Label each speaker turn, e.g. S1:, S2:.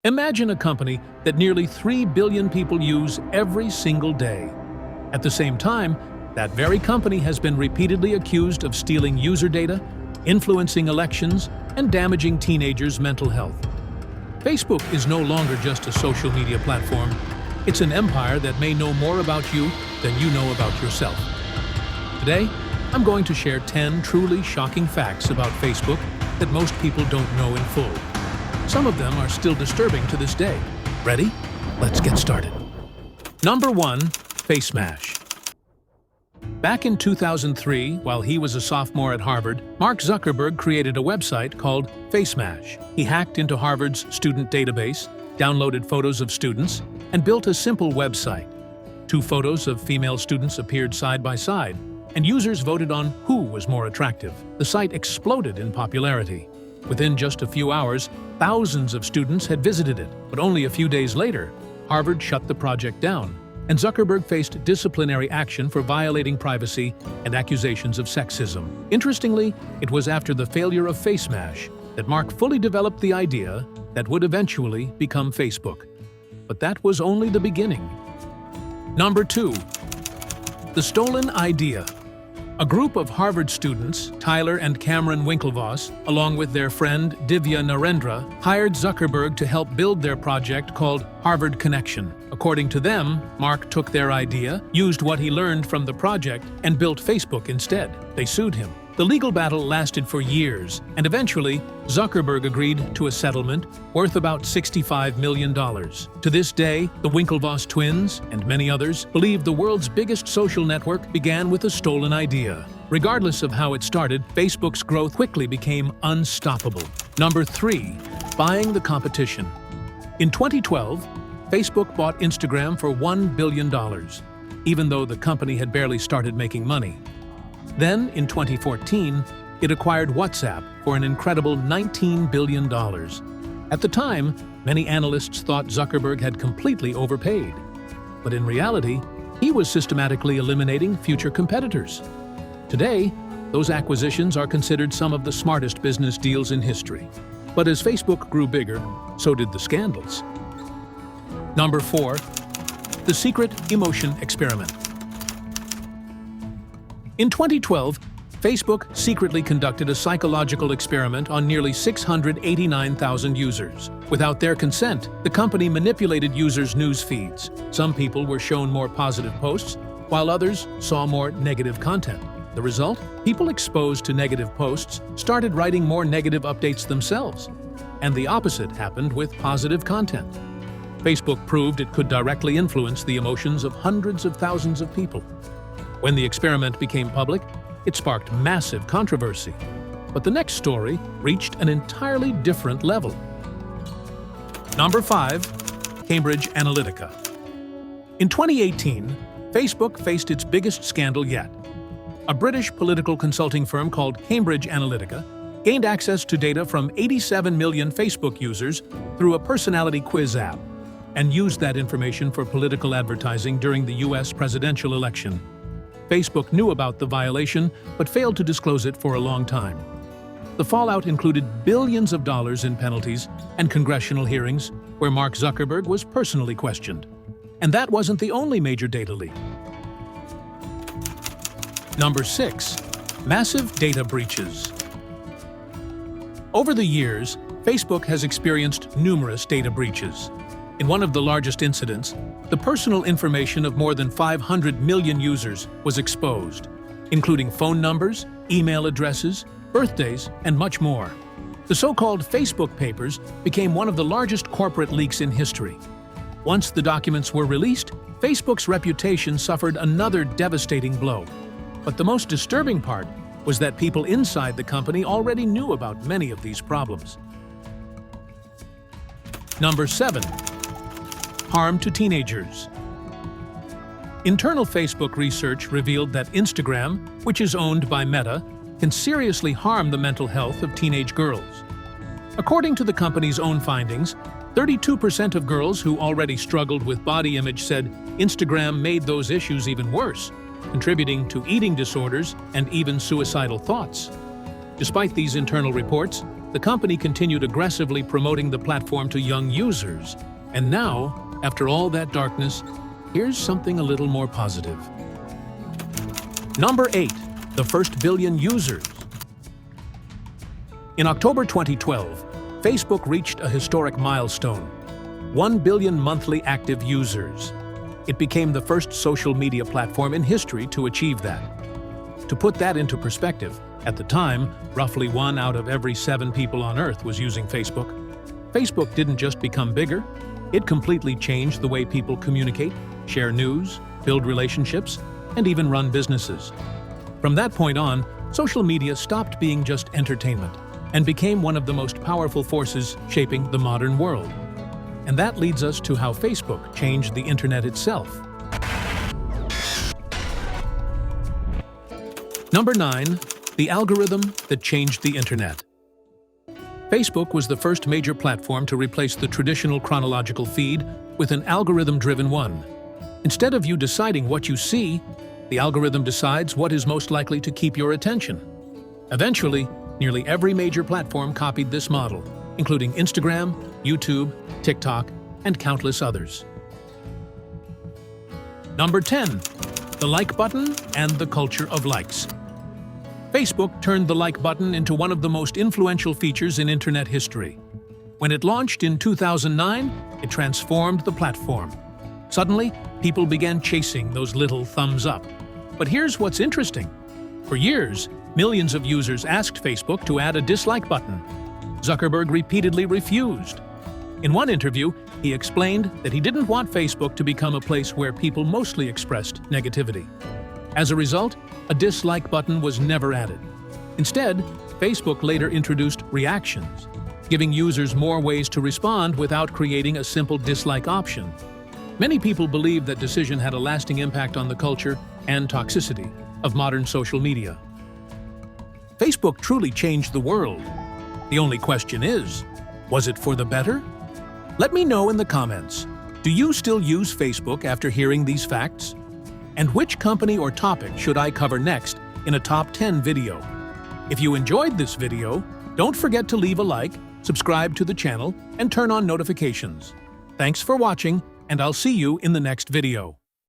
S1: Imagine a company that nearly 3 billion people use every single day. At the same time, that very company has been repeatedly accused of stealing user data, influencing elections, and damaging teenagers' mental health. Facebook is no longer just a social media platform. It's an empire that may know more about you than you know about yourself. Today, I'm going to share 10 truly shocking facts about Facebook that most people don't know in full. Some of them are still disturbing to this day. Ready? Let's get started. Number 1. Facemash. Back in 2003, while he was a sophomore at Harvard, Mark Zuckerberg created a website called Facemash. He hacked into Harvard's student database, downloaded photos of students, and built a simple website. 2 photos of female students appeared side by side, and users voted on who was more attractive. The site exploded in popularity. Within just a few hours, thousands of students had visited it, but only a few days later, Harvard shut the project down, and Zuckerberg faced disciplinary action for violating privacy and accusations of sexism. Interestingly, it was after the failure of Facemash that Mark fully developed the idea that would eventually become Facebook. But that was only the beginning. Number 2. The stolen idea. A group of Harvard students, Tyler and Cameron Winklevoss, along with their friend Divya Narendra, hired Zuckerberg to help build their project called Harvard Connection. According to them, Mark took their idea, used what he learned from the project, and built Facebook instead. They sued him. The legal battle lasted for years, and eventually, Zuckerberg agreed to a settlement worth about $65 million. To this day, the Winklevoss twins, and many others, believe the world's biggest social network began with a stolen idea. Regardless of how it started, Facebook's growth quickly became unstoppable. Number 3. Buying the competition. In 2012, Facebook bought Instagram for $1 billion, even though the company had barely started making money. Then, in 2014, it acquired WhatsApp for an incredible $19 billion. At the time, many analysts thought Zuckerberg had completely overpaid. But in reality, he was systematically eliminating future competitors. Today, those acquisitions are considered some of the smartest business deals in history. But as Facebook grew bigger, so did the scandals. Number 4. The secret emotion experiment. In 2012, Facebook secretly conducted a psychological experiment on nearly 689,000 users. Without their consent, the company manipulated users' news feeds. Some people were shown more positive posts, while others saw more negative content. The result? People exposed to negative posts started writing more negative updates themselves. And the opposite happened with positive content. Facebook proved it could directly influence the emotions of hundreds of thousands of people. When the experiment became public, it sparked massive controversy. But the next story reached an entirely different level. Number 5. Cambridge Analytica. In 2018, Facebook faced its biggest scandal yet. A British political consulting firm called Cambridge Analytica gained access to data from 87 million Facebook users through a personality quiz app and used that information for political advertising during the US presidential election. Facebook knew about the violation, but failed to disclose it for a long time. The fallout included billions of dollars in penalties and congressional hearings where Mark Zuckerberg was personally questioned. And that wasn't the only major data leak. Number 6. Massive data breaches. Over the years, Facebook has experienced numerous data breaches. In one of the largest incidents, the personal information of more than 500 million users was exposed, including phone numbers, email addresses, birthdays, and much more. The so-called Facebook Papers became one of the largest corporate leaks in history. Once the documents were released, Facebook's reputation suffered another devastating blow. But the most disturbing part was that people inside the company already knew about many of these problems. Number 7. Harm to teenagers. Internal Facebook research revealed that Instagram, which is owned by Meta, can seriously harm the mental health of teenage girls. According to the company's own findings, 32% of girls who already struggled with body image said Instagram made those issues even worse, contributing to eating disorders and even suicidal thoughts. Despite these internal reports, the company continued aggressively promoting the platform to young users. And now, after all that darkness, here's something a little more positive. Number 8. The first billion users. In October 2012, Facebook reached a historic milestone: 1 billion monthly active users. It became the first social media platform in history to achieve that. To put that into perspective, at the time, roughly 1 out of every 7 people on Earth was using Facebook. Facebook didn't just become bigger, it completely changed the way people communicate, share news, build relationships, and even run businesses. From that point on, social media stopped being just entertainment and became one of the most powerful forces shaping the modern world. And that leads us to how Facebook changed the internet itself. Number 9. The algorithm that changed the internet. Facebook was the first major platform to replace the traditional chronological feed with an algorithm-driven one. Instead of you deciding what you see, the algorithm decides what is most likely to keep your attention. Eventually, nearly every major platform copied this model, including Instagram, YouTube, TikTok, and countless others. Number 10. The like button and the culture of likes. Facebook turned the like button into one of the most influential features in internet history. When it launched in 2009, it transformed the platform. Suddenly, people began chasing those little thumbs up. But here's what's interesting. For years, millions of users asked Facebook to add a dislike button. Zuckerberg repeatedly refused. In one interview, he explained that he didn't want Facebook to become a place where people mostly expressed negativity. As a result, a dislike button was never added. Instead, Facebook later introduced reactions, giving users more ways to respond without creating a simple dislike option. Many people believe that decision had a lasting impact on the culture and toxicity of modern social media. Facebook truly changed the world. The only question is, was it for the better? Let me know in the comments. Do you still use Facebook after hearing these facts? And which company or topic should I cover next in a top 10 video? If you enjoyed this video, don't forget to leave a like, subscribe to the channel, and turn on notifications. Thanks for watching, and I'll see you in the next video.